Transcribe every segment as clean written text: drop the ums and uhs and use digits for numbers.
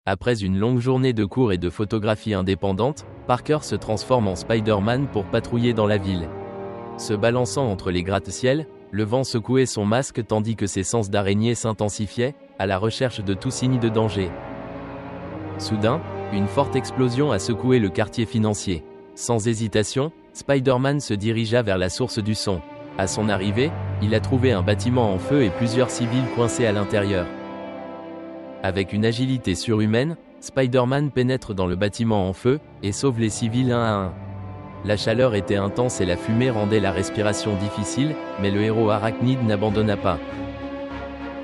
Après une longue journée de cours et de photographie indépendante, Parker se transforme en Spider-Man pour patrouiller dans la ville. Se balançant entre les gratte-ciel, le vent secouait son masque tandis que ses sens d'araignée s'intensifiaient, à la recherche de tout signe de danger. Soudain, une forte explosion a secoué le quartier financier. Sans hésitation, Spider-Man se dirigea vers la source du son. À son arrivée, il a trouvé un bâtiment en feu et plusieurs civils coincés à l'intérieur. Avec une agilité surhumaine, Spider-Man pénètre dans le bâtiment en feu et sauve les civils un à un. La chaleur était intense et la fumée rendait la respiration difficile, mais le héros arachnide n'abandonna pas.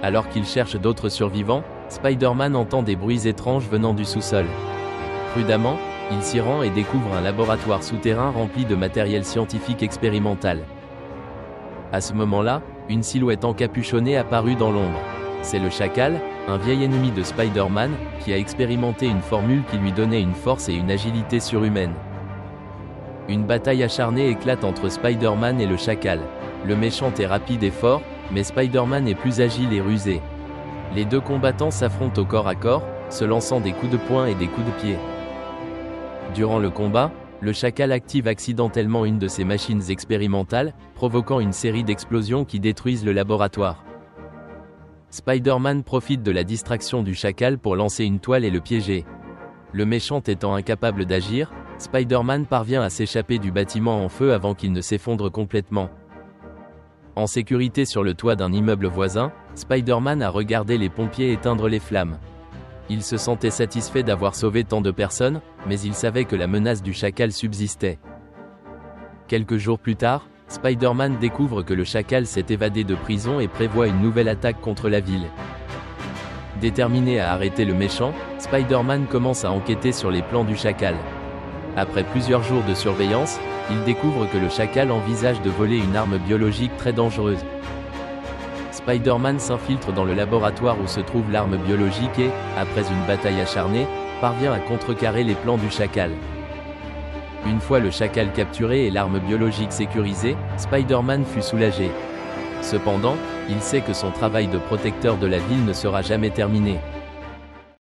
Alors qu'il cherche d'autres survivants, Spider-Man entend des bruits étranges venant du sous-sol. Prudemment, il s'y rend et découvre un laboratoire souterrain rempli de matériel scientifique expérimental. À ce moment-là, une silhouette encapuchonnée apparut dans l'ombre. C'est le Chacal, un vieil ennemi de Spider-Man, qui a expérimenté une formule qui lui donnait une force et une agilité surhumaines. Une bataille acharnée éclate entre Spider-Man et le Chacal. Le méchant est rapide et fort, mais Spider-Man est plus agile et rusé. Les deux combattants s'affrontent au corps à corps, se lançant des coups de poing et des coups de pied. Durant le combat, le Chacal active accidentellement une de ses machines expérimentales, provoquant une série d'explosions qui détruisent le laboratoire. Spider-Man profite de la distraction du Chacal pour lancer une toile et le piéger. Le méchant étant incapable d'agir, Spider-Man parvient à s'échapper du bâtiment en feu avant qu'il ne s'effondre complètement. En sécurité sur le toit d'un immeuble voisin, Spider-Man a regardé les pompiers éteindre les flammes. Il se sentait satisfait d'avoir sauvé tant de personnes, mais il savait que la menace du Chacal subsistait. Quelques jours plus tard, Spider-Man découvre que le Chacal s'est évadé de prison et prévoit une nouvelle attaque contre la ville. Déterminé à arrêter le méchant, Spider-Man commence à enquêter sur les plans du Chacal. Après plusieurs jours de surveillance, il découvre que le Chacal envisage de voler une arme biologique très dangereuse. Spider-Man s'infiltre dans le laboratoire où se trouve l'arme biologique et, après une bataille acharnée, parvient à contrecarrer les plans du Chacal. Une fois le Chacal capturé et l'arme biologique sécurisée, Spider-Man fut soulagé. Cependant, il sait que son travail de protecteur de la ville ne sera jamais terminé.